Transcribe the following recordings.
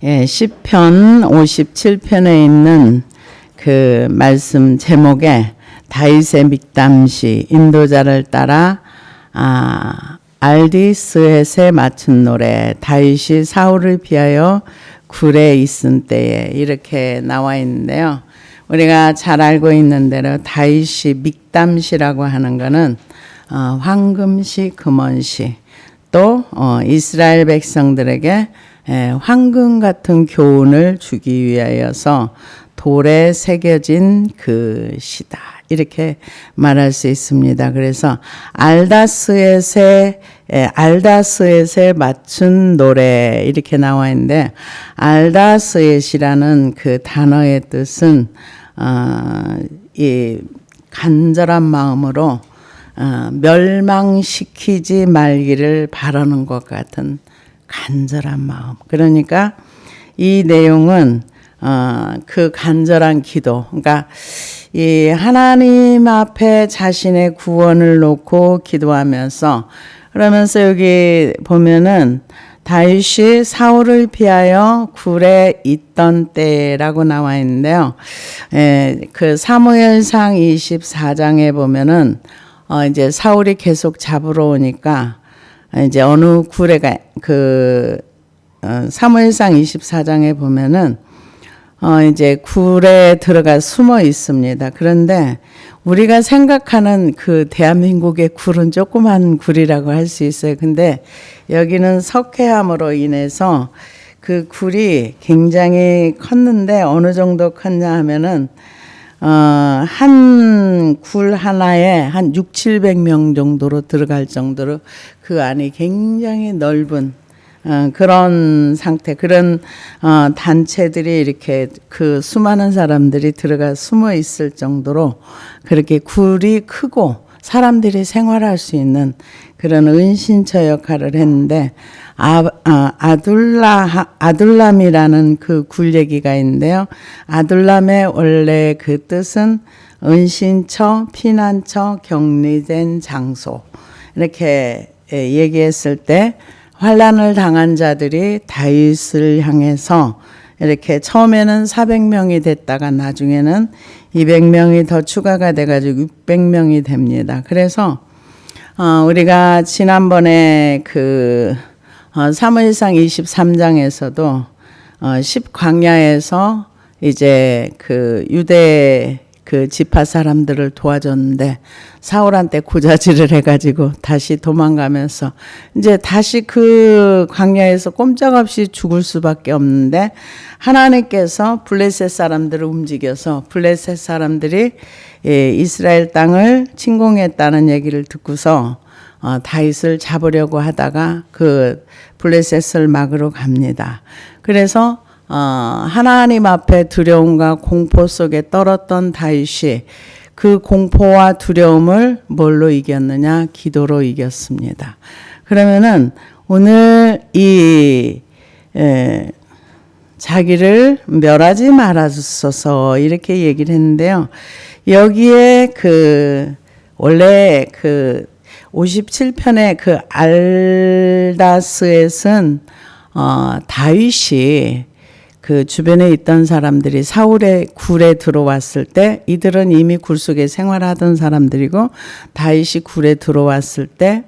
예, 시편 57편에 있는 그 말씀 제목에 다윗의 믹담시 인도자를 따라 알디스헷에 맞춘 노래, 다윗이 사울을 피하여 굴에 있은 때에 이렇게 나와 있는데요. 우리가 잘 알고 있는 대로 다윗이 믹담시라고 하는 것은 황금시, 금원시, 또 이스라엘 백성들에게 황금 같은 교훈을 주기 위하여서 돌에 새겨진 그 시다, 이렇게 말할 수 있습니다. 그래서 알다스헷에 맞춘 노래 이렇게 나와 있는데, 알다스헷이라는 그 단어의 뜻은 이 간절한 마음으로 멸망시키지 말기를 바라는 것 같은 간절한 마음. 그러니까 이 내용은 그 간절한 기도, 그러니까 이 하나님 앞에 자신의 구원을 놓고 기도하면서, 그러면서 여기 보면은 다윗이 사울을 피하여 굴에 있던 때라고 나와 있는데요. 그 사무엘상 24장에 보면은 이제 사울이 계속 잡으러 오니까 이제 어느 굴에가 사무엘상 24장에 보면은 이제 굴에 들어가 숨어 있습니다. 그런데 우리가 생각하는 그 대한민국의 굴은 조그만 굴이라고 할 수 있어요. 근데 여기는 석회암으로 인해서 그 굴이 굉장히 컸는데, 어느 정도 컸냐 하면은 한 굴 하나에 한 600~700명 정도로 들어갈 정도로 그 안이 굉장히 넓은 그런 상태, 그런 단체들이 이렇게 그 수많은 사람들이 들어가 숨어 있을 정도로 그렇게 굴이 크고 사람들이 생활할 수 있는 그런 은신처 역할을 했는데, 아둘람이라는 그 굴 얘기가 있는데요. 아둘람의 원래 그 뜻은 은신처, 피난처, 격리된 장소, 이렇게 얘기했을 때 환난을 당한 자들이 다윗을 향해서 이렇게 처음에는 400명이 됐다가 나중에는 200명이 더 추가가 돼가지고 600명이 됩니다. 그래서 우리가 지난번에 그 사무엘상 23장에서도 10광야에서 이제 그 유대 그 지파 사람들을 도와줬는데 사울한테 고자질을 해가지고 다시 도망가면서 이제 다시 그 광야에서 꼼짝없이 죽을 수밖에 없는데, 하나님께서 블레셋 사람들을 움직여서 블레셋 사람들이 이스라엘 땅을 침공했다는 얘기를 듣고서 다윗을 잡으려고 하다가 그 블레셋을 막으러 갑니다. 그래서 하나님 앞에 두려움과 공포 속에 떨었던 다윗이 그 공포와 두려움을 뭘로 이겼느냐? 기도로 이겼습니다. 그러면은 오늘 이 자기를 멸하지 말아주소서 이렇게 얘기를 했는데요. 여기에 원래 57편의 그 알다스헷은 다윗이 그 주변에 있던 사람들이 사울의 굴에 들어왔을 때, 이들은 이미 굴 속에 생활하던 사람들이고, 다윗이 굴에 들어왔을 때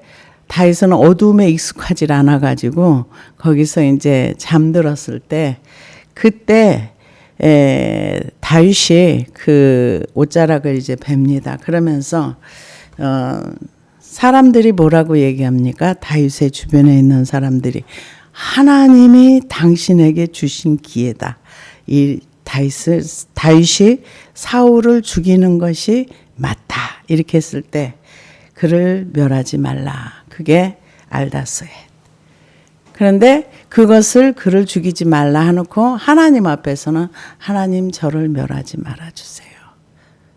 다윗은 어두움에 익숙하지 않아 가지고 거기서 이제 잠들었을 때, 그때 다윗이 그 옷자락을 이제 뱁니다. 그러면서 사람들이 뭐라고 얘기합니까? 다윗의 주변에 있는 사람들이 하나님이 당신에게 주신 기회다. 이 다윗이 사울을 죽이는 것이 맞다. 이렇게 했을 때 그를 멸하지 말라. 그게 알다스헷. 그런데 그를 죽이지 말라 해놓고 하나님 앞에서는 하나님 저를 멸하지 말아주세요.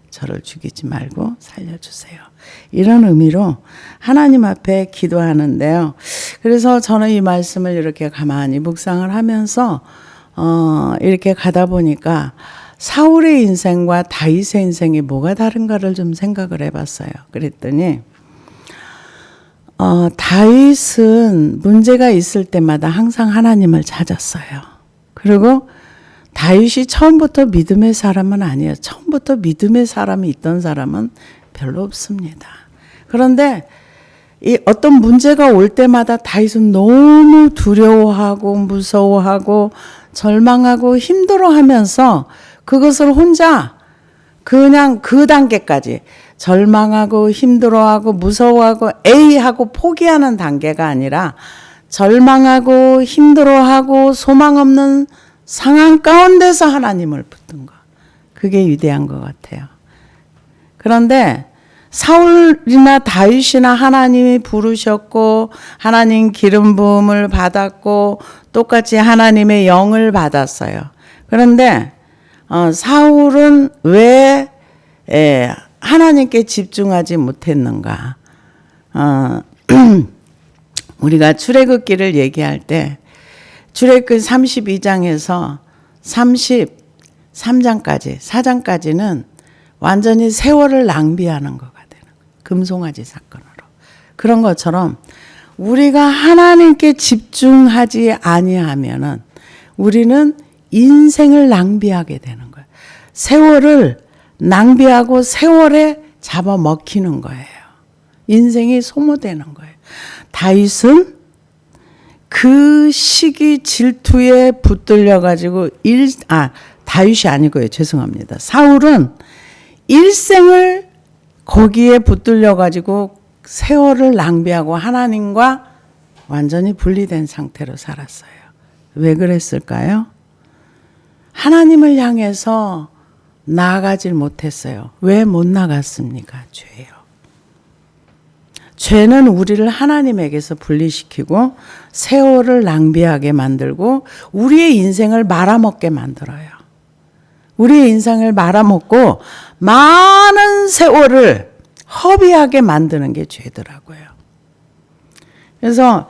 저를 죽이지 말고 살려주세요. 이런 의미로 하나님 앞에 기도하는데요. 그래서 저는 이 말씀을 이렇게 가만히 묵상을 하면서 이렇게 가다 보니까 사울의 인생과 다윗의 인생이 뭐가 다른가를 좀 생각을 해봤어요. 그랬더니 다윗은 문제가 있을 때마다 항상 하나님을 찾았어요. 그리고 다윗이 처음부터 믿음의 사람은 아니에요. 처음부터 믿음의 사람이 있던 사람은 별로 없습니다. 그런데 이 어떤 문제가 올 때마다 다윗은 너무 두려워하고 무서워하고 절망하고 힘들어하면서 그것을 혼자 그냥 그 단계까지 절망하고 힘들어하고 무서워하고 하고 포기하는 단계가 아니라 절망하고 힘들어하고 소망 없는 상황 가운데서 하나님을 붙든 거. 그게 위대한 것 같아요. 그런데 사울이나 다윗이나 하나님이 부르셨고 하나님 기름 부음을 받았고 똑같이 하나님의 영을 받았어요. 그런데 사울은 왜 하나님께 집중하지 못했는가? 우리가 출애굽기를 얘기할 때 출애굽기 32장에서 33장까지 4장까지는 완전히 세월을 낭비하는 거가 되는 거예요. 금송아지 사건으로. 그런 것처럼 우리가 하나님께 집중하지 아니하면은 우리는 인생을 낭비하게 되는 거예요. 세월을 낭비하고 세월에 잡아먹히는 거예요. 인생이 소모되는 거예요. 다윗은 그 시기 질투에 붙들려 가지고 다윗이 아니고요. 죄송합니다. 사울은 일생을 거기에 붙들려 가지고 세월을 낭비하고 하나님과 완전히 분리된 상태로 살았어요. 왜 그랬을까요? 하나님을 향해서 나아가질 못했어요. 왜 못 나갔습니까? 죄요. 죄는 우리를 하나님에게서 분리시키고 세월을 낭비하게 만들고 우리의 인생을 말아먹게 만들어요. 우리의 인생을 말아먹고 많은 세월을 허비하게 만드는 게 죄더라고요. 그래서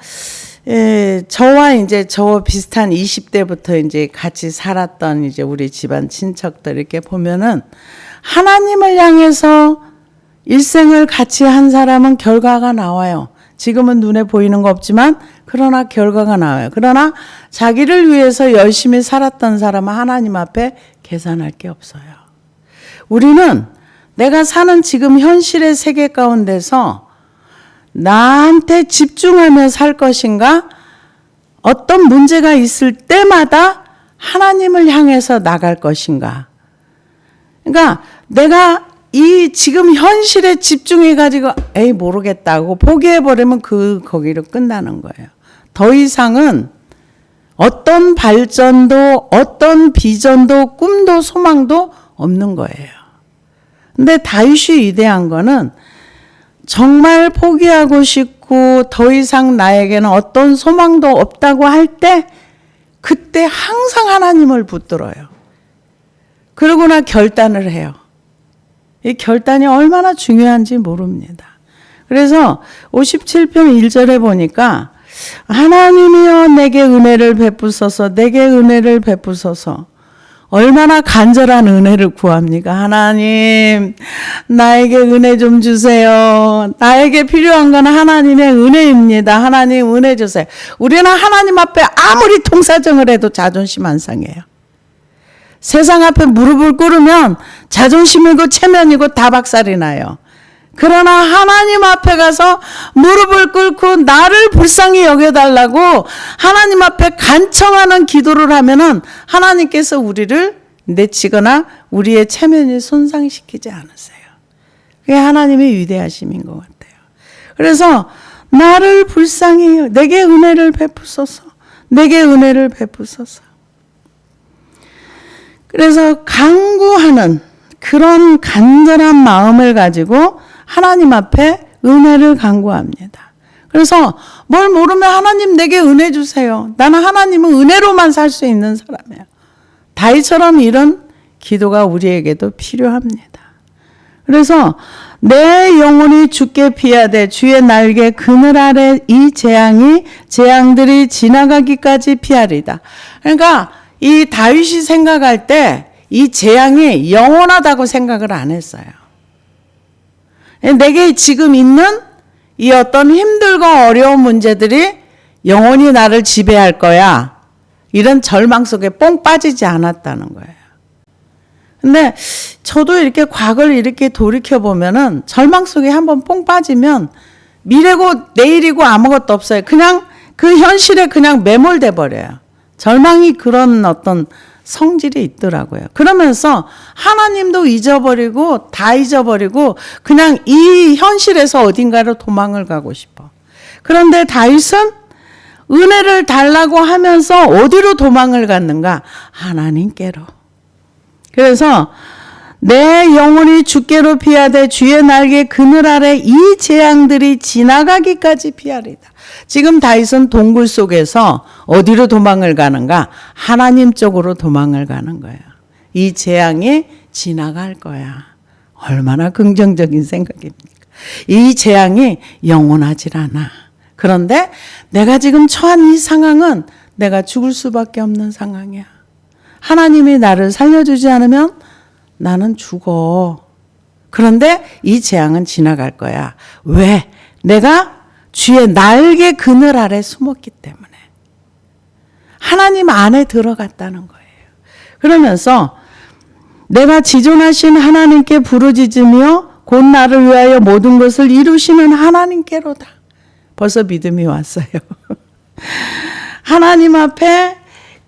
저와 이제 저 비슷한 20대부터 이제 같이 살았던 이제 우리 집안 친척들 이렇게 보면은 하나님을 향해서 일생을 같이 한 사람은 결과가 나와요. 지금은 눈에 보이는 거 없지만 그러나 결과가 나와요. 그러나 자기를 위해서 열심히 살았던 사람은 하나님 앞에 계산할 게 없어요. 우리는 내가 사는 지금 현실의 세계 가운데서 나한테 집중하며 살 것인가? 어떤 문제가 있을 때마다 하나님을 향해서 나갈 것인가? 그러니까 내가 이 지금 현실에 집중해가지고 모르겠다고 포기해버리면 거기로 끝나는 거예요. 더 이상은 어떤 발전도 어떤 비전도 꿈도 소망도 없는 거예요. 근데 다윗이 위대한 거는 정말 포기하고 싶고 더 이상 나에게는 어떤 소망도 없다고 할 때 그때 항상 하나님을 붙들어요. 그러고나 결단을 해요. 이 결단이 얼마나 중요한지 모릅니다. 그래서 57편 1절에 보니까 하나님이여 내게 은혜를 베푸소서 내게 은혜를 베푸소서. 얼마나 간절한 은혜를 구합니까? 하나님 나에게 은혜 좀 주세요. 나에게 필요한 건 하나님의 은혜입니다. 하나님 은혜 주세요. 우리는 하나님 앞에 아무리 통사정을 해도 자존심 안 상해요. 세상 앞에 무릎을 꿇으면 자존심이고 체면이고 다 박살이 나요. 그러나 하나님 앞에 가서 무릎을 꿇고 나를 불쌍히 여겨달라고 하나님 앞에 간청하는 기도를 하면은 하나님께서 우리를 내치거나 우리의 체면을 손상시키지 않으세요. 그게 하나님의 위대하심인 것 같아요. 그래서 나를 불쌍히 내게 은혜를 베푸소서. 내게 은혜를 베푸소서. 그래서 간구하는 그런 간절한 마음을 가지고 하나님 앞에 은혜를 간구합니다. 그래서 뭘 모르면 하나님 내게 은혜 주세요. 나는 하나님은 은혜로만 살 수 있는 사람이에요. 다윗처럼 이런 기도가 우리에게도 필요합니다. 그래서 내 영혼이 주께 피하되 주의 날개 그늘 아래 이 재앙들이 지나가기까지 피하리다. 그러니까 이 다윗이 생각할 때 이 재앙이 영원하다고 생각을 안 했어요. 내게 지금 있는 이 어떤 힘들고 어려운 문제들이 영원히 나를 지배할 거야. 이런 절망 속에 뽕 빠지지 않았다는 거예요. 근데 저도 이렇게 과거를 이렇게 돌이켜보면은 절망 속에 한번 뽕 빠지면 미래고 내일이고 아무것도 없어요. 그냥 그 현실에 그냥 매몰돼 버려요. 절망이 그런 어떤 성질이 있더라고요. 그러면서 하나님도 잊어버리고 다 잊어버리고 그냥 이 현실에서 어딘가로 도망을 가고 싶어. 그런데 다윗은 은혜를 달라고 하면서 어디로 도망을 갔는가? 하나님께로. 그래서 내 영혼이 주께로 피하되 주의 날개 그늘 아래 이 재앙들이 지나가기까지 피하리다. 지금 다윗은 동굴 속에서 어디로 도망을 가는가? 하나님 쪽으로 도망을 가는 거예요. 이 재앙이 지나갈 거야. 얼마나 긍정적인 생각입니까? 이 재앙이 영원하질 않아. 그런데 내가 지금 처한 이 상황은 내가 죽을 수밖에 없는 상황이야. 하나님이 나를 살려주지 않으면 나는 죽어. 그런데 이 재앙은 지나갈 거야. 왜? 내가 주의 날개 그늘 아래 숨었기 때문에. 하나님 안에 들어갔다는 거예요. 그러면서 내가 지존하신 하나님께 부르짖으며 곧 나를 위하여 모든 것을 이루시는 하나님께로다. 벌써 믿음이 왔어요. 하나님 앞에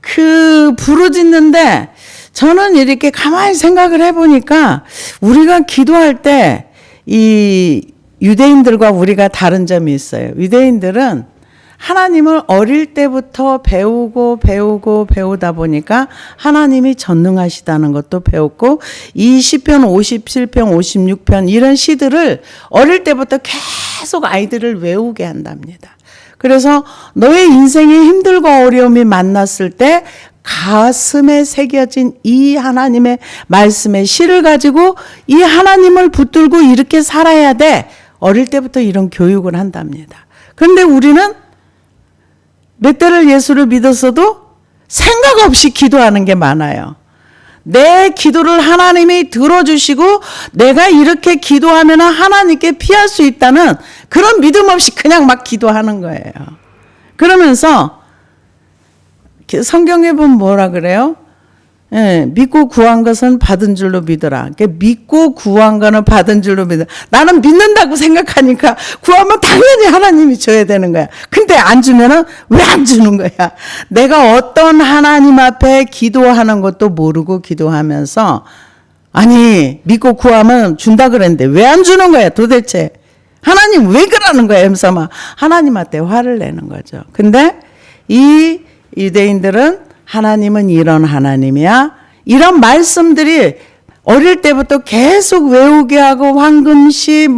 그 부르짖는데 저는 이렇게 가만히 생각을 해보니까 우리가 기도할 때 이 유대인들과 우리가 다른 점이 있어요. 유대인들은 하나님을 어릴 때부터 배우다 보니까 하나님이 전능하시다는 것도 배웠고 이 시편 57편 56편 이런 시들을 어릴 때부터 계속 아이들을 외우게 한답니다. 그래서 너의 인생에 힘들고 어려움이 만났을 때 가슴에 새겨진 이 하나님의 말씀의 시를 가지고 이 하나님을 붙들고 이렇게 살아야 돼. 어릴 때부터 이런 교육을 한답니다. 그런데 우리는 몇 달을 예수를 믿었어도 생각 없이 기도하는 게 많아요. 내 기도를 하나님이 들어주시고 내가 이렇게 기도하면 하나님께 피할 수 있다는 그런 믿음 없이 그냥 막 기도하는 거예요. 그러면서 성경에 보면 뭐라 그래요? 예, 믿고 구한 것은 받은 줄로 믿어라. 믿고 구한 거는 받은 줄로 믿어라. 나는 믿는다고 생각하니까 구하면 당연히 하나님이 줘야 되는 거야. 근데 안 주면은 왜 안 주는 거야? 내가 어떤 하나님 앞에 기도하는 것도 모르고 기도하면서 아니 믿고 구하면 준다 그랬는데 왜 안 주는 거야 도대체? 하나님 왜 그러는 거야? 하면서 막 하나님한테 화를 내는 거죠. 근데 이 유대인들은 하나님은 이런 하나님이야. 이런 말씀들이 어릴 때부터 계속 외우게 하고 황금시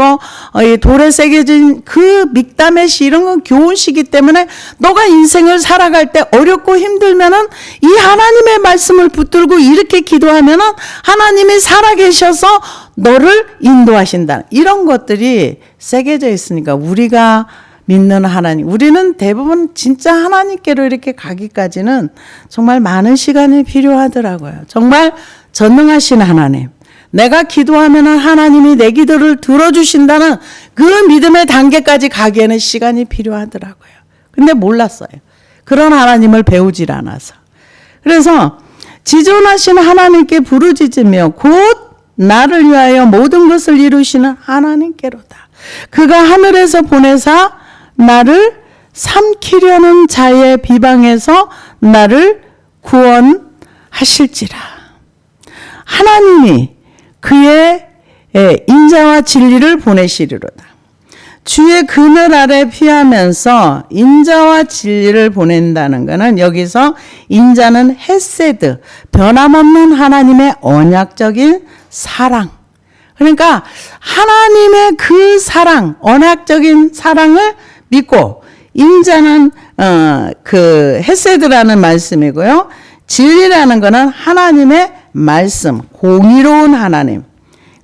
돌에 새겨진 그 mikdam의 시 이런 건 교훈시기 때문에 너가 인생을 살아갈 때 어렵고 힘들면은 이 하나님의 말씀을 붙들고 이렇게 기도하면은 하나님이 살아계셔서 너를 인도하신다. 이런 것들이 새겨져 있으니까 우리가 믿는 하나님, 우리는 대부분 진짜 하나님께로 이렇게 가기까지는 정말 많은 시간이 필요하더라고요. 정말 전능하신 하나님, 내가 기도하면 하나님이 내 기도를 들어주신다는 그 믿음의 단계까지 가기에는 시간이 필요하더라고요. 근데 몰랐어요. 그런 하나님을 배우질 않아서. 그래서 지존하신 하나님께 부르짖으며 곧 나를 위하여 모든 것을 이루시는 하나님께로다. 그가 하늘에서 보내사 나를 삼키려는 자의 비방에서 나를 구원하실지라. 하나님이 그의 인자와 진리를 보내시리로다. 주의 그늘 아래 피하면서 인자와 진리를 보낸다는 것은 여기서 인자는 헤세드, 변함없는 하나님의 언약적인 사랑. 그러니까 하나님의 그 사랑, 언약적인 사랑을 믿고 인자는 그 헤세드라는 말씀이고요. 진리라는 것은 하나님의 말씀, 공의로운 하나님.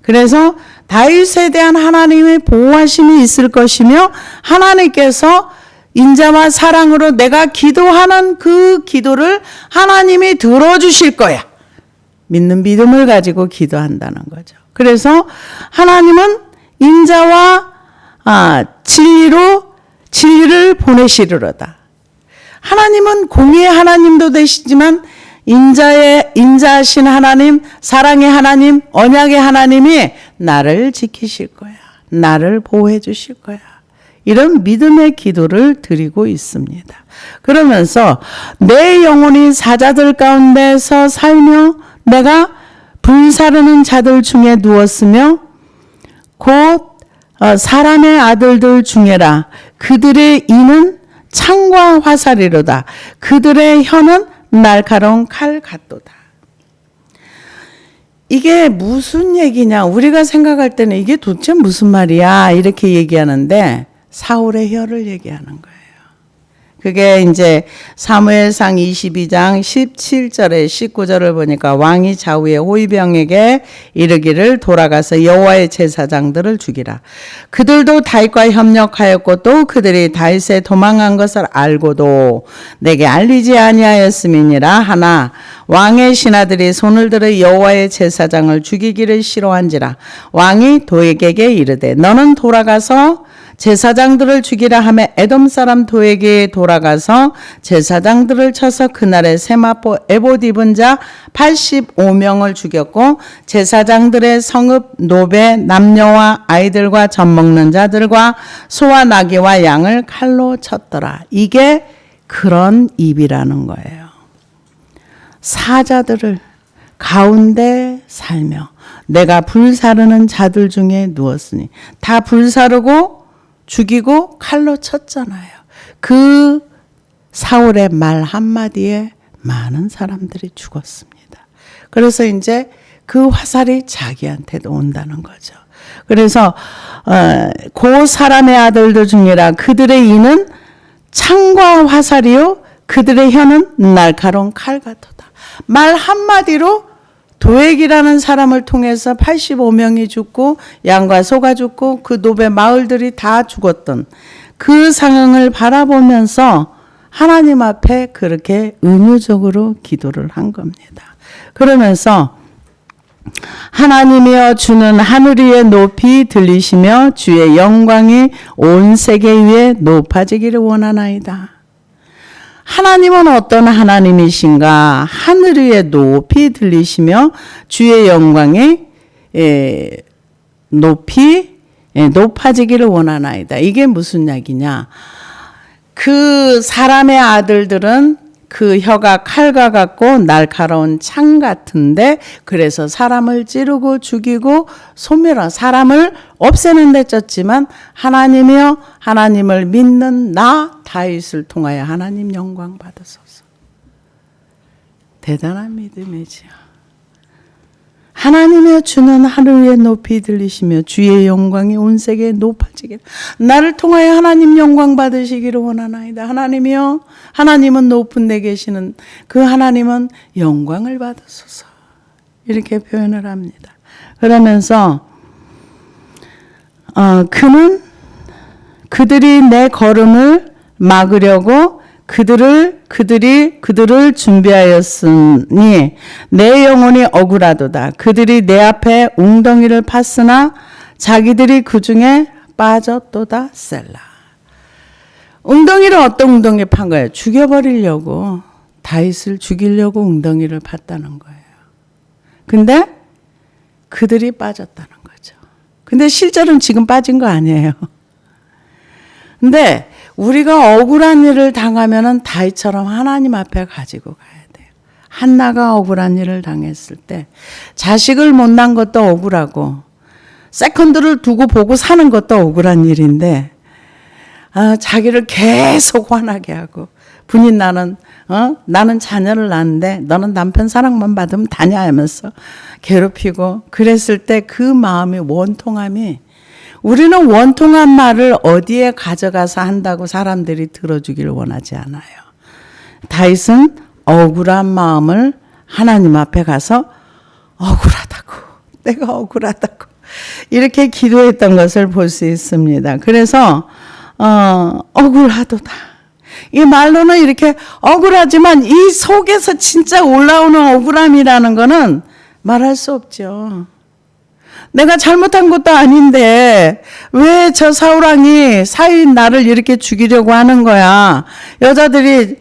그래서 다윗에 대한 하나님의 보호하심이 있을 것이며 하나님께서 인자와 사랑으로 내가 기도하는 그 기도를 하나님이 들어주실 거야. 믿는 믿음을 가지고 기도한다는 거죠. 그래서 하나님은 인자와 진리로 진리를 보내시리로다. 하나님은 공의의 하나님도 되시지만 인자하신 하나님, 사랑의 하나님, 언약의 하나님이 나를 지키실 거야. 나를 보호해 주실 거야. 이런 믿음의 기도를 드리고 있습니다. 그러면서 내 영혼이 사자들 가운데서 살며 내가 불사르는 자들 중에 누웠으며 곧 사람의 아들들 중에라. 그들의 이는 창과 화살이로다. 그들의 혀는 날카로운 칼 같도다. 이게 무슨 얘기냐? 우리가 생각할 때는 이게 도대체 무슨 말이야? 이렇게 얘기하는데 사울의 혀를 얘기하는 거예요. 그게 이제 사무엘상 22장 17절에 19절을 보니까 왕이 좌우의 호위병에게 이르기를 돌아가서 여호와의 제사장들을 죽이라. 그들도 다윗과 협력하였고 또 그들이 다윗에 도망한 것을 알고도 내게 알리지 아니하였음이니라 하나 왕의 신하들이 손을 들어 여호와의 제사장을 죽이기를 싫어한지라. 왕이 도액에게 이르되 너는 돌아가서 제사장들을 죽이라 하며 에돔 사람 도에게 돌아가서 제사장들을 쳐서 그날에 세마포 에봇 입은 자 85명을 죽였고 제사장들의 성읍 노베 남녀와 아이들과 젖 먹는 자들과 소와 나귀와 양을 칼로 쳤더라. 이게 그런 입이라는 거예요. 사자들을 가운데 살며 내가 불사르는 자들 중에 누웠으니 다 불사르고 죽이고 칼로 쳤잖아요. 그 사울의 말 한마디에 많은 사람들이 죽었습니다. 그래서 이제 그 화살이 자기한테도 온다는 거죠. 그래서 그 사람의 아들들 중이라 그들의 이는 창과 화살이요 그들의 혀는 날카로운 칼 같도다. 말 한마디로 도액이라는 사람을 통해서 85명이 죽고 양과 소가 죽고 그 노베 마을들이 다 죽었던 그 상황을 바라보면서 하나님 앞에 그렇게 은유적으로 기도를 한 겁니다. 그러면서 하나님이여 주는 하늘 위에 높이 들리시며 주의 영광이 온 세계 위에 높아지기를 원하나이다. 하나님은 어떤 하나님이신가? 하늘 위에 높이 들리시며 주의 영광이 높이 높아지기를 원하나이다. 이게 무슨 이야기냐? 그 사람의 아들들은 그 혀가 칼과 같고 날카로운 창 같은데 그래서 사람을 찌르고 죽이고 소멸하 사람을 없애는 데 쪘지만 하나님이여 하나님을 믿는 나 다윗을 통하여 하나님 영광 받으소서. 대단한 믿음이지요. 하나님의 주는 하늘 위에 높이 들리시며 주의 영광이 온 세계에 높아지기를 나를 통하여 하나님 영광 받으시기를 원하나이다. 하나님이여 하나님은 높은 데 계시는 그 하나님은 영광을 받으소서. 이렇게 표현을 합니다. 그러면서 그들이 내 걸음을 막으려고 그들을 준비하였으니 내 영혼이 억울하도다. 그들이 내 앞에 웅덩이를 팠으나 자기들이 그 중에 빠졌도다. 셀라. 웅덩이를 어떤 웅덩이 판 거예요? 죽여버리려고 다윗을 죽이려고 웅덩이를 팠다는 거예요. 근데 그들이 빠졌다는 거죠. 근데 실제로는 지금 빠진 거 아니에요. 근데 우리가 억울한 일을 당하면은 다윗처럼 하나님 앞에 가지고 가야 돼요. 한나가 억울한 일을 당했을 때 자식을 못 낳은 것도 억울하고 세컨드를 두고 보고 사는 것도 억울한 일인데 자기를 계속 화나게 하고 분이 나는 자녀를 낳았는데 너는 남편 사랑만 받으면 다냐 하면서 괴롭히고 그랬을 때 그 마음이 원통함이 우리는 원통한 말을 어디에 가져가서 한다고 사람들이 들어주기를 원하지 않아요. 다윗은 억울한 마음을 하나님 앞에 가서 억울하다고 내가 억울하다고 이렇게 기도했던 것을 볼 수 있습니다. 그래서 억울하도다. 이 말로는 이렇게 억울하지만 이 속에서 진짜 올라오는 억울함이라는 거는 말할 수 없죠. 내가 잘못한 것도 아닌데 왜 저 사울왕이 사위인 나를 이렇게 죽이려고 하는 거야. 여자들이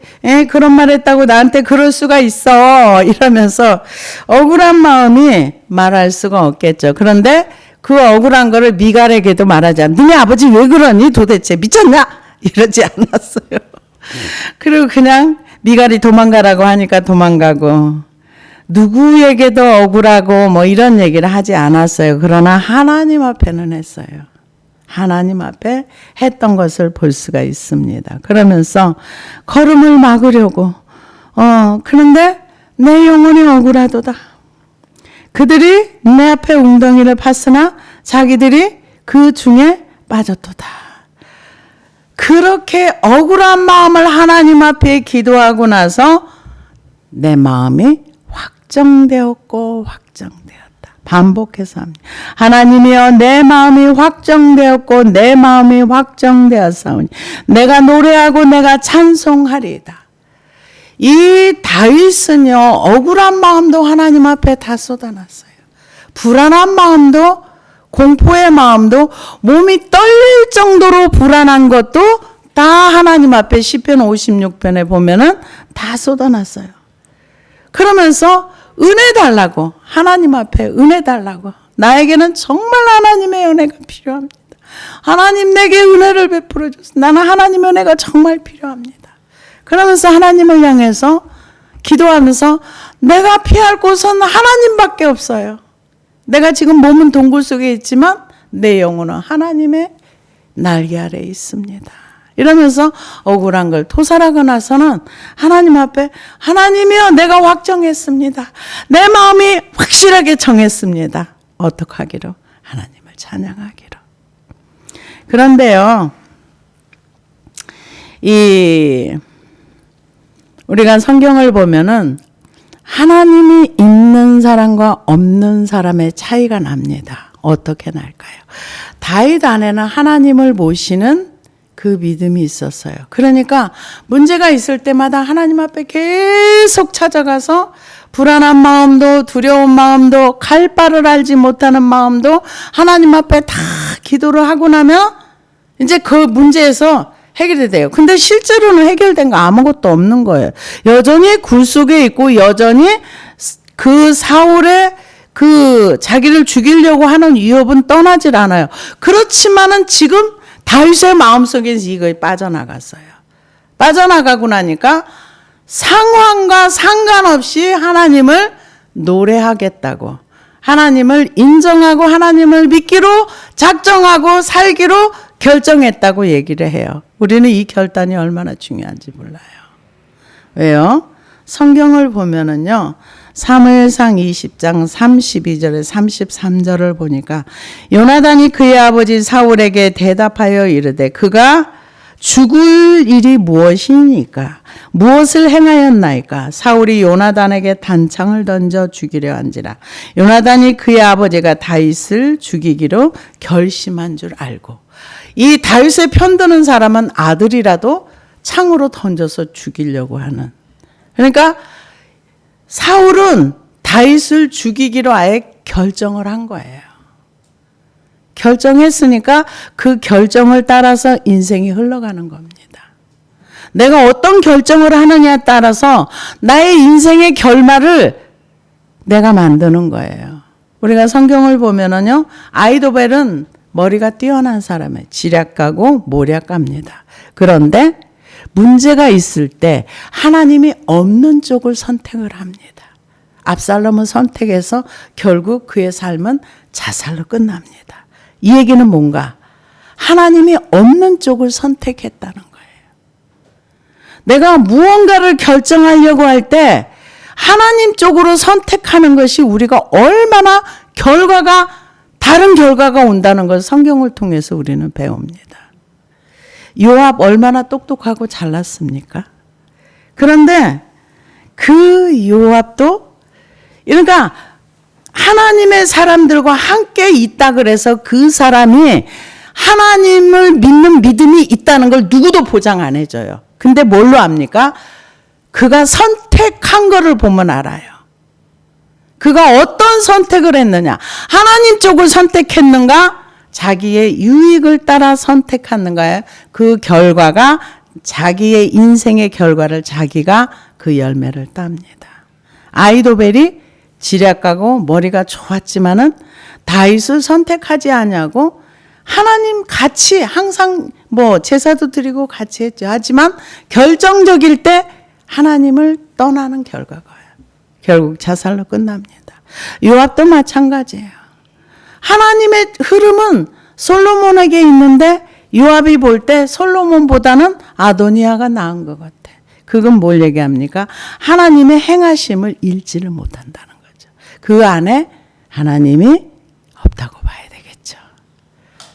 그런 말 했다고 나한테 그럴 수가 있어. 이러면서 억울한 마음이 말할 수가 없겠죠. 그런데 그 억울한 거를 미갈에게도 말하지 않아. 너네 아버지 왜 그러니 도대체 미쳤냐? 이러지 않았어요. 그리고 그냥 미갈이 도망가라고 하니까 도망가고 누구에게도 억울하고 뭐 이런 얘기를 하지 않았어요. 그러나 하나님 앞에는 했어요. 하나님 앞에 했던 것을 볼 수가 있습니다. 그러면서 걸음을 막으려고 그런데 내 영혼이 억울하도다. 그들이 내 앞에 웅덩이를 팠으나 자기들이 그 중에 빠졌도다. 그렇게 억울한 마음을 하나님 앞에 기도하고 나서 내 마음이 확정되었고 확정되었다. 반복해서 합니다. 하나님이여 내 마음이 확정되었고 내 마음이 확정되었사오니 내가 노래하고 내가 찬송하리이다. 이 다윗은요 억울한 마음도 하나님 앞에 다 쏟아놨어요. 불안한 마음도 공포의 마음도 몸이 떨릴 정도로 불안한 것도 다 하나님 앞에 시편 56편에 보면은 다 쏟아놨어요. 그러면서 은혜 달라고 하나님 앞에 은혜 달라고 나에게는 정말 하나님의 은혜가 필요합니다. 하나님 내게 은혜를 베풀어 주세요. 나는 하나님의 은혜가 정말 필요합니다. 그러면서 하나님을 향해서 기도하면서 내가 피할 곳은 하나님밖에 없어요. 내가 지금 몸은 동굴 속에 있지만 내 영혼은 하나님의 날개 아래에 있습니다. 이러면서 억울한 걸 토설하고 나서는 하나님 앞에 하나님이여 내가 확정했습니다. 내 마음이 확실하게 정했습니다. 어떻게 하기로? 하나님을 찬양하기로. 그런데요. 우리가 성경을 보면은 하나님이 있는 사람과 없는 사람의 차이가 납니다. 어떻게 날까요? 다윗 안에는 하나님을 모시는 그 믿음이 있었어요. 그러니까 문제가 있을 때마다 하나님 앞에 계속 찾아가서 불안한 마음도 두려운 마음도 갈 바를 알지 못하는 마음도 하나님 앞에 다 기도를 하고 나면 이제 그 문제에서 해결이 돼요. 근데 실제로는 해결된 거 아무것도 없는 거예요. 여전히 굴 속에 있고 여전히 그 사울의 그 자기를 죽이려고 하는 위협은 떠나질 않아요. 그렇지만은 지금 다윗의 마음속에서 이거 빠져나갔어요. 빠져나가고 나니까 상황과 상관없이 하나님을 노래하겠다고 하나님을 인정하고 하나님을 믿기로 작정하고 살기로 결정했다고 얘기를 해요. 우리는 이 결단이 얼마나 중요한지 몰라요. 왜요? 성경을 보면은요. 사무엘상 20장 32절에 33절을 보니까 요나단이 그의 아버지 사울에게 대답하여 이르되 그가 죽을 일이 무엇이니까 무엇을 행하였나이까 사울이 요나단에게 단창을 던져 죽이려 한지라 요나단이 그의 아버지가 다윗을 죽이기로 결심한 줄 알고 이 다윗의 편드는 사람은 아들이라도 창으로 던져서 죽이려고 하는 그러니까 사울은 다윗을 죽이기로 아예 결정을 한 거예요. 결정했으니까 그 결정을 따라서 인생이 흘러가는 겁니다. 내가 어떤 결정을 하느냐에 따라서 나의 인생의 결말을 내가 만드는 거예요. 우리가 성경을 보면은요, 아이도벨은 머리가 뛰어난 사람이에요. 지략가고 모략가입니다. 그런데 문제가 있을 때 하나님이 없는 쪽을 선택을 합니다. 압살롬을 선택해서 결국 그의 삶은 자살로 끝납니다. 이 얘기는 뭔가? 하나님이 없는 쪽을 선택했다는 거예요. 내가 무언가를 결정하려고 할 때 하나님 쪽으로 선택하는 것이 우리가 얼마나 다른 결과가 온다는 것을 성경을 통해서 우리는 배웁니다. 요압 얼마나 똑똑하고 잘났습니까? 그런데 그 요압도 그러니까 하나님의 사람들과 함께 있다 그래서 그 사람이 하나님을 믿는 믿음이 있다는 걸 누구도 보장 안 해줘요. 근데 뭘로 압니까? 그가 선택한 거를 보면 알아요. 그가 어떤 선택을 했느냐? 하나님 쪽을 선택했는가? 자기의 유익을 따라 선택하는가요? 그 결과가 자기의 인생의 결과를 자기가 그 열매를 땁니다. 아이도벨이 지략가고 머리가 좋았지만은 다윗을 선택하지 않냐고 하나님 같이 항상 뭐 제사도 드리고 같이 했죠. 하지만 결정적일 때 하나님을 떠나는 결과가 결국 자살로 끝납니다. 요압도 마찬가지예요. 하나님의 흐름은 솔로몬에게 있는데 요압이 볼 때 솔로몬보다는 아도니아가 나은 것 같아. 그건 뭘 얘기합니까? 하나님의 행하심을 읽지를 못한다는 거죠. 그 안에 하나님이 없다고 봐야 되겠죠.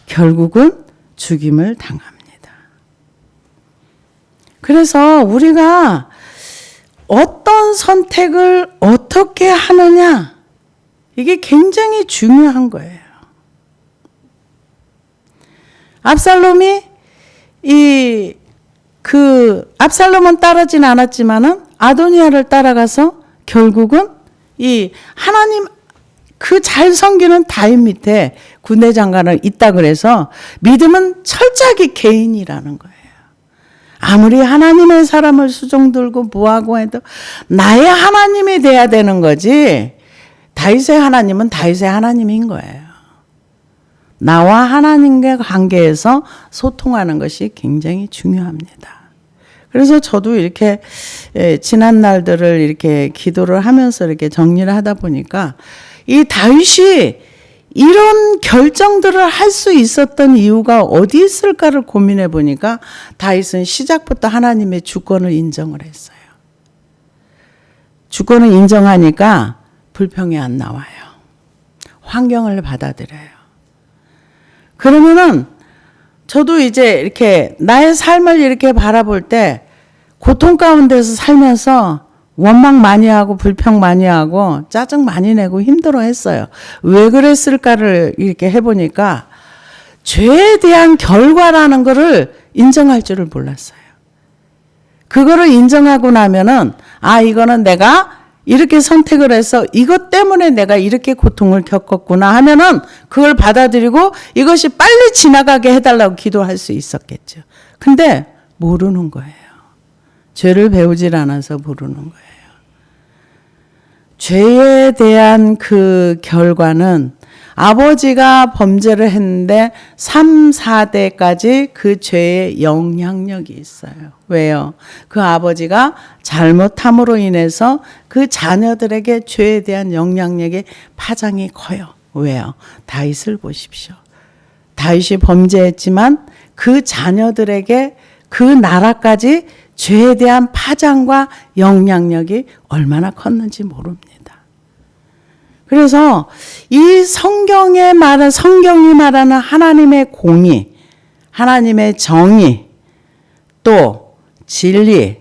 결국은 죽임을 당합니다. 그래서 우리가 어떤 선택을 어떻게 하느냐, 이게 굉장히 중요한 거예요. 압살롬이 압살롬은 따르진 않았지만은 아도니아를 따라가서 결국은 이 하나님 그 잘 섬기는 다윗 밑에 군대 장관을 있다 그래서 믿음은 철저하게 개인이라는 거예요. 아무리 하나님의 사람을 수종 들고 뭐하고 해도 나의 하나님이 돼야 되는 거지, 다윗의 하나님은 다윗의 하나님인 거예요. 나와 하나님과의 관계에서 소통하는 것이 굉장히 중요합니다. 그래서 저도 이렇게 지난 날들을 이렇게 기도를 하면서 이렇게 정리를 하다 보니까 이 다윗이 이런 결정들을 할 수 있었던 이유가 어디 있을까를 고민해 보니까 다윗은 시작부터 하나님의 주권을 인정을 했어요. 주권을 인정하니까 불평이 안 나와요. 환경을 받아들여요. 그러면은 저도 이제 이렇게 나의 삶을 이렇게 바라볼 때 고통 가운데서 살면서 원망 많이 하고 불평 많이 하고 짜증 많이 내고 힘들어 했어요. 왜 그랬을까를 이렇게 해보니까 죄에 대한 결과라는 거를 인정할 줄을 몰랐어요. 그거를 인정하고 나면은 이거는 내가 이렇게 선택을 해서 이것 때문에 내가 이렇게 고통을 겪었구나 하면은 그걸 받아들이고 이것이 빨리 지나가게 해달라고 기도할 수 있었겠죠. 근데 모르는 거예요. 죄를 배우질 않아서 모르는 거예요. 죄에 대한 그 결과는 아버지가 범죄를 했는데 3, 4대까지 그 죄의 영향력이 있어요. 왜요? 그 아버지가 잘못함으로 인해서 그 자녀들에게 죄에 대한 영향력의 파장이 커요. 왜요? 다윗을 보십시오. 다윗이 범죄했지만 그 자녀들에게 그 나라까지 죄에 대한 파장과 영향력이 얼마나 컸는지 모릅니다. 그래서 이 성경이 말하는 하나님의 공의, 하나님의 정의, 또 진리,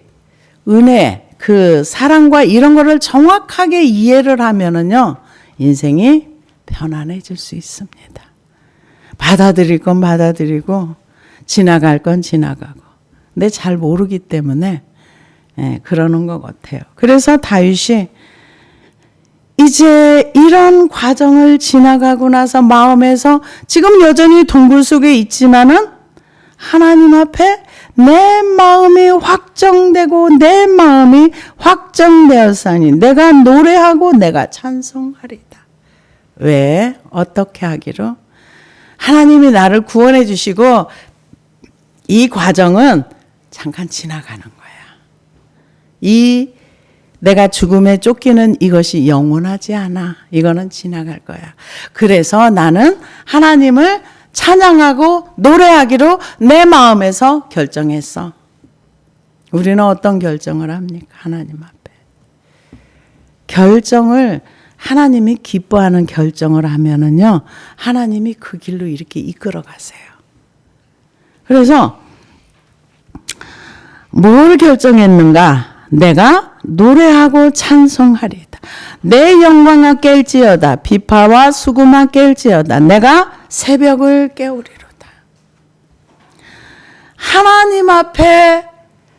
은혜, 그 사랑과 이런 거를 정확하게 이해를 하면은요, 인생이 편안해질 수 있습니다. 받아들일 건 받아들이고 지나갈 건 지나가고. 근데 잘 모르기 때문에 그러는 것 같아요. 그래서 다윗이 이제 이런 과정을 지나가고 나서 마음에서 지금 여전히 동굴 속에 있지만은 하나님 앞에 내 마음이 확정되고 내 마음이 확정되었사니 내가 노래하고 내가 찬송하리다. 왜? 어떻게 하기로? 하나님이 나를 구원해 주시고 이 과정은 잠깐 지나가는 거야. 내가 죽음에 쫓기는 이것이 영원하지 않아. 이거는 지나갈 거야. 그래서 나는 하나님을 찬양하고 노래하기로 내 마음에서 결정했어. 우리는 어떤 결정을 합니까? 하나님 앞에. 결정을 하나님이 기뻐하는 결정을 하면은요, 하나님이 그 길로 이렇게 이끌어 가세요. 그래서 뭘 결정했는가? 내가 노래하고 찬송하리이다. 내 영광아 깰지어다. 비파와 수금아 깰지어다. 내가 새벽을 깨우리로다. 하나님 앞에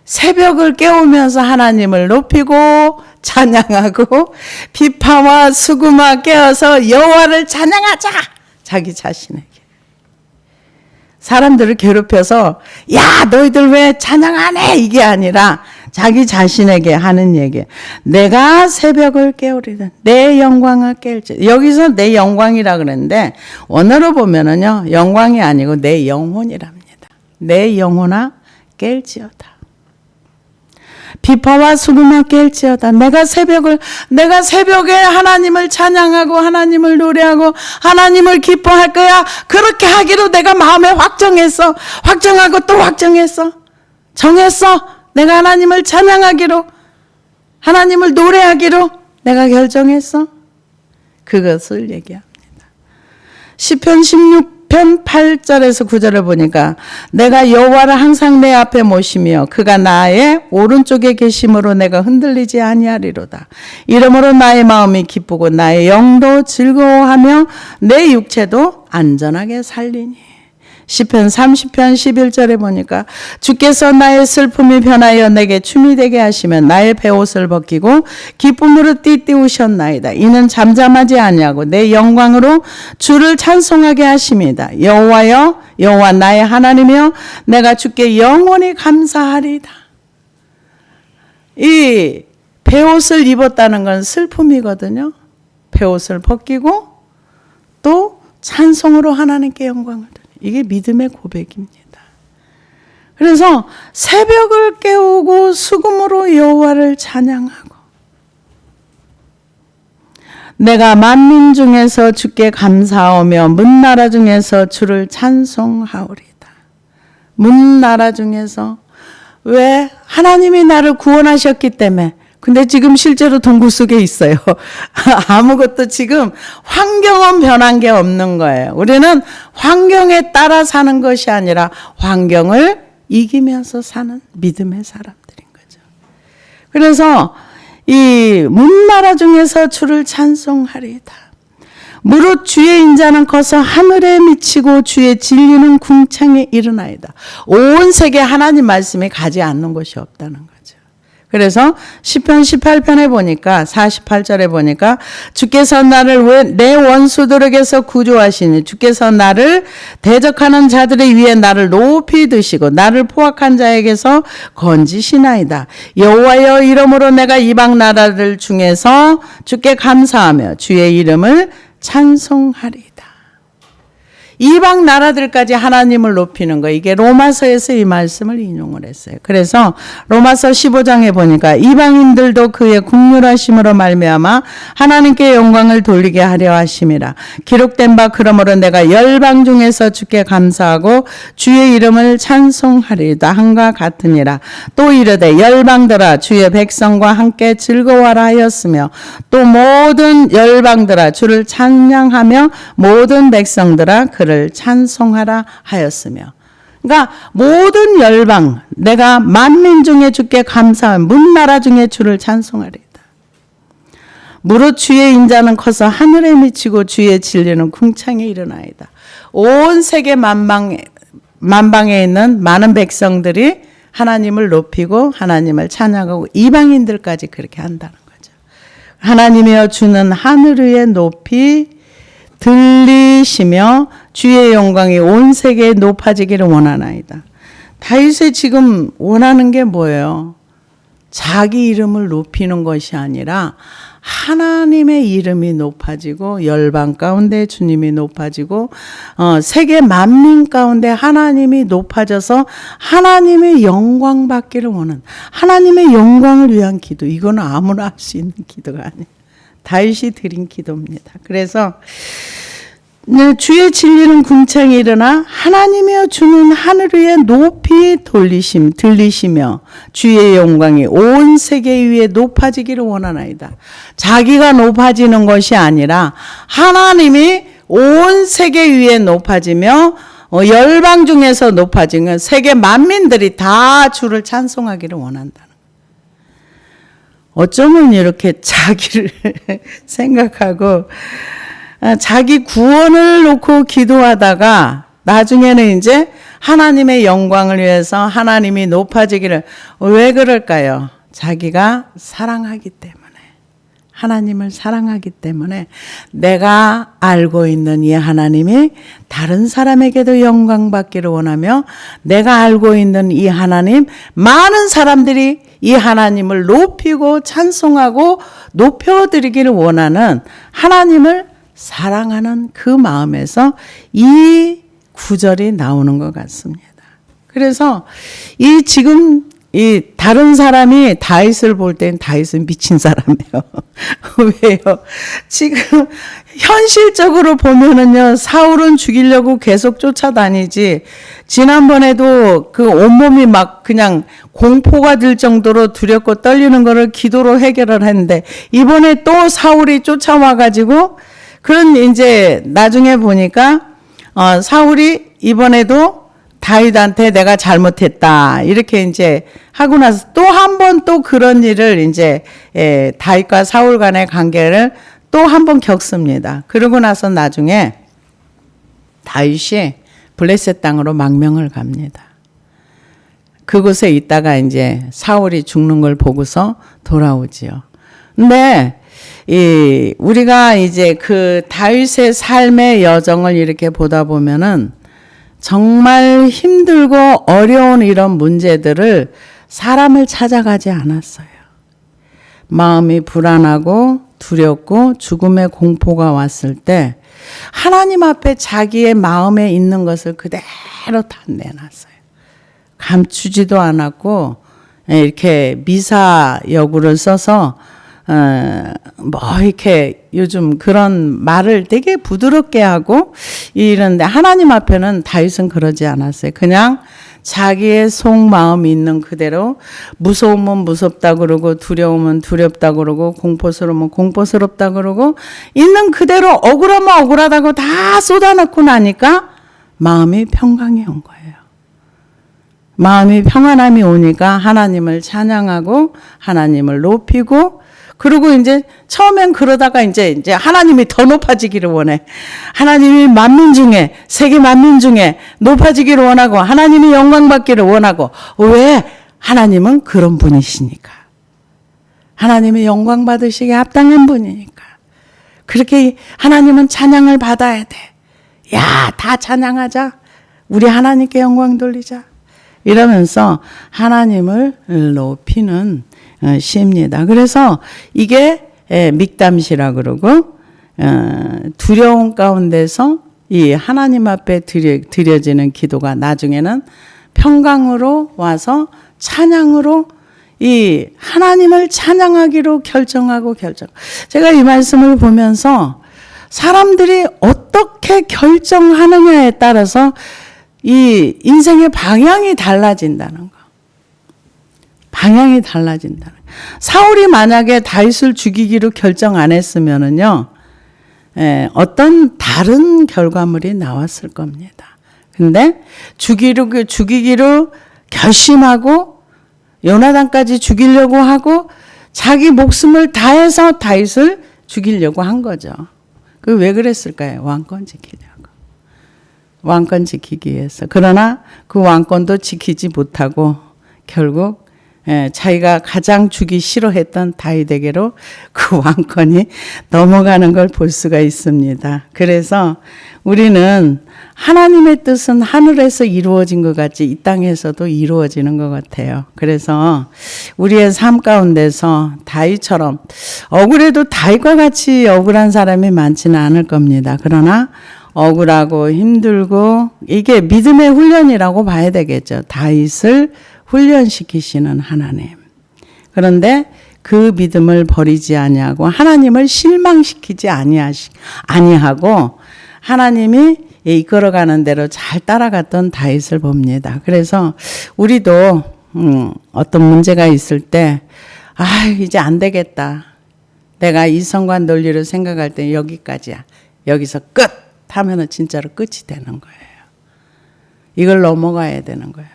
새벽을 깨우면서 하나님을 높이고 찬양하고 비파와 수금아 깨어서 여호와를 찬양하자. 자기 자신에게. 사람들을 괴롭혀서 야 너희들 왜 찬양 안 해? 이게 아니라 자기 자신에게 하는 얘기. 내가 새벽을 깨우리든 내 영광을 깰지. 여기서 내 영광이라 그러는데 원어로 보면은요 영광이 아니고 내 영혼이랍니다. 내 영혼아 깰지어다. 비파와 수금아 깰지어다. 내가 새벽에 하나님을 찬양하고 하나님을 노래하고 하나님을 기뻐할 거야. 그렇게 하기로 내가 마음에 확정하고 또 확정했어. 정했어. 내가 하나님을 찬양하기로, 하나님을 노래하기로 내가 결정했어. 그것을 얘기합니다. 시편 16편 8절에서 9절을 보니까 내가 여호와를 항상 내 앞에 모시며 그가 나의 오른쪽에 계심으로 내가 흔들리지 아니하리로다. 이러므로 나의 마음이 기쁘고 나의 영도 즐거워하며 내 육체도 안전하게 살리니. 시편 30편 11절에 보니까 주께서 나의 슬픔이 변하여 내게 춤이 되게 하시면 나의 베옷을 벗기고 기쁨으로 띠띠우셨나이다. 이는 잠잠하지 아니하고 내 영광으로 주를 찬송하게 하심이다. 여호와여 여호와 나의 하나님이여 내가 주께 영원히 감사하리다. 이 베옷을 입었다는 건 슬픔이거든요. 베옷을 벗기고 또 찬송으로 하나님께 영광을 드리다. 이게 믿음의 고백입니다. 그래서 새벽을 깨우고 수금으로 여호와를 찬양하고 내가 만민 중에서 주께 감사하며 문나라 중에서 주를 찬송하오리다. 문나라 중에서 왜? 하나님이 나를 구원하셨기 때문에. 근데 지금 실제로 동굴 속에 있어요. 아무것도 지금 환경은 변한 게 없는 거예요. 우리는 환경에 따라 사는 것이 아니라 환경을 이기면서 사는 믿음의 사람들인 거죠. 그래서 이 문나라 중에서 주를 찬송하리이다. 무릇 주의 인자는 커서 하늘에 미치고 주의 진리는 궁창에 이르나이다. 온 세계 하나님 말씀이 가지 않는 곳이 없다는 거죠. 그래서 시편 18편에 보니까 48절에 보니까 주께서 나를 내 원수들에게서 구조하시니 주께서 나를 대적하는 자들의 위에 나를 높이 드시고 나를 포악한 자에게서 건지시나이다. 여호와여 이름으로 내가 이방 나라들 중에서 주께 감사하며 주의 이름을 찬송하리이다. 이방 나라들까지 하나님을 높이는 거, 이게 로마서에서 이 말씀을 인용을 했어요. 그래서 로마서 15장에 보니까 이방인들도 그의 긍휼하심으로 말미암아 하나님께 영광을 돌리게 하려 하심이라. 기록된 바 그러므로 내가 열방 중에서 주께 감사하고 주의 이름을 찬송하리이다 한과 같으니라. 또 이르되 열방들아 주의 백성과 함께 즐거워하라 하였으며 또 모든 열방들아 주를 찬양하며 모든 백성들아 그를 찬송하라 하였으며. 그러니까 모든 열방, 내가 만민 중에 주께 감사하며 문나라 중에 주를 찬송하리이다. 무릇 주의 인자는 커서 하늘에 미치고 주의 진리는 궁창에 이르나이다. 온 세계 만방에 있는 많은 백성들이 하나님을 높이고 하나님을 찬양하고 이방인들까지 그렇게 한다는 거죠. 하나님이여 주는 하늘 위에 높이 들리시며 주의 영광이 온 세계에 높아지기를 원하나이다. 다윗이 지금 원하는 게 뭐예요? 자기 이름을 높이는 것이 아니라 하나님의 이름이 높아지고 열방 가운데 주님이 높아지고 세계 만민 가운데 하나님이 높아져서 하나님의 영광 받기를 원하는, 하나님의 영광을 위한 기도. 이거는 아무나 할 수 있는 기도가 아니에요. 다윗이 드린 기도입니다. 그래서 주의 진리는 궁창에 일어나 하나님이여 주는 하늘 위에 높이 들리시며 주의 영광이 온 세계 위에 높아지기를 원하나이다. 자기가 높아지는 것이 아니라 하나님이 온 세계 위에 높아지며 열방 중에서 높아지는 세계 만민들이 다 주를 찬송하기를 원한다. 어쩌면 이렇게 자기를 생각하고 자기 구원을 놓고 기도하다가 나중에는 이제 하나님의 영광을 위해서 하나님이 높아지기를. 왜 그럴까요? 자기가 사랑하기 때문에. 하나님을 사랑하기 때문에 내가 알고 있는 이 하나님이 다른 사람에게도 영광 받기를 원하며 내가 알고 있는 이 하나님, 많은 사람들이 이 하나님을 높이고 찬송하고 높여드리기를 원하는 하나님을 사랑하는 그 마음에서 이 구절이 나오는 것 같습니다. 그래서 지금 다른 사람이 다윗을 볼 땐 다윗은 미친 사람이에요. 왜요? 지금 현실적으로 보면은요, 사울은 죽이려고 계속 쫓아다니지. 지난번에도 그 온몸이 막 그냥 공포가 들 정도로 두렵고 떨리는 거를 기도로 해결을 했는데, 이번에 또 사울이 쫓아와가지고, 그런 이제 나중에 보니까, 사울이 이번에도 다윗한테 내가 잘못했다. 이렇게 이제 하고 나서 또 한 번 또 그런 일을 이제 다윗과 사울 간의 관계를 또 한 번 겪습니다. 그러고 나서 나중에 다윗이 블레셋 땅으로 망명을 갑니다. 그곳에 있다가 이제 사울이 죽는 걸 보고서 돌아오지요. 근데 우리가 이제 그 다윗의 삶의 여정을 이렇게 보다 보면은 정말 힘들고 어려운 이런 문제들을 사람을 찾아가지 않았어요. 마음이 불안하고 두렵고 죽음의 공포가 왔을 때 하나님 앞에 자기의 마음에 있는 것을 그대로 다 내놨어요. 감추지도 않았고 이렇게 미사여구를 써서 이렇게 요즘 그런 말을 되게 부드럽게 하고 이런데 하나님 앞에는 다윗은 그러지 않았어요. 그냥 자기의 속마음이 있는 그대로 무서우면 무섭다 그러고 두려우면 두렵다 그러고 공포스러우면 공포스럽다 그러고 있는 그대로 억울하면 억울하다고 다 쏟아놓고 나니까 마음이 평강이 온 거예요. 마음이 평안함이 오니까 하나님을 찬양하고 하나님을 높이고 그리고 이제 처음엔 그러다가 이제 하나님이 더 높아지기를 원해. 하나님이 만민 중에 세계 만민 중에 높아지기를 원하고 하나님이 영광 받기를 원하고 왜? 하나님은 그런 분이시니까. 하나님이 영광 받으시기에 합당한 분이니까. 그렇게 하나님은 찬양을 받아야 돼. 야, 다 찬양하자. 우리 하나님께 영광 돌리자. 이러면서 하나님을 높이는 시입니다. 그래서 이게 믹담시라 그러고 두려움 가운데서 이 하나님 앞에 드려지는 기도가 나중에는 평강으로 와서 찬양으로 이 하나님을 찬양하기로 결정하고 제가 이 말씀을 보면서 사람들이 어떻게 결정하느냐에 따라서 이 인생의 방향이 달라진다는 거. 방향이 달라진다는 거. 사울이 만약에 다윗을 죽이기로 결정 안 했으면은요, 어떤 다른 결과물이 나왔을 겁니다. 근데 죽이기로 결심하고 요나단까지 죽이려고 하고 자기 목숨을 다해서 다윗을 죽이려고 한 거죠. 그 왜 그랬을까요? 왕권 지키려고. 왕권 지키기 위해서. 그러나 그 왕권도 지키지 못하고 결국 자기가 가장 주기 싫어했던 다윗에게로 그 왕권이 넘어가는 걸 볼 수가 있습니다. 그래서 우리는 하나님의 뜻은 하늘에서 이루어진 것 같이 이 땅에서도 이루어지는 것 같아요. 그래서 우리의 삶 가운데서 다윗처럼 억울해도 다윗과 같이 억울한 사람이 많지는 않을 겁니다. 그러나 억울하고 힘들고 이게 믿음의 훈련이라고 봐야 되겠죠. 다윗을 훈련시키시는 하나님. 그런데 그 믿음을 버리지 아니하고 하나님을 실망시키지 아니하고 하나님이 이끌어가는 대로 잘 따라갔던 다윗을 봅니다. 그래서 우리도 어떤 문제가 있을 때 이제 안 되겠다. 내가 이성과 논리를 생각할 때 여기까지야. 여기서 끝 하면은 진짜로 끝이 되는 거예요. 이걸 넘어가야 되는 거예요.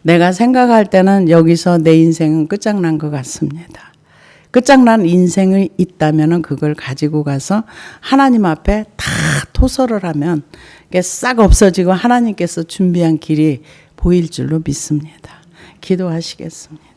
내가 생각할 때는 여기서 내 인생은 끝장난 것 같습니다. 끝장난 인생이 있다면은 그걸 가지고 가서 하나님 앞에 다 토설을 하면 그게 싹 없어지고 하나님께서 준비한 길이 보일 줄로 믿습니다. 기도하시겠습니다.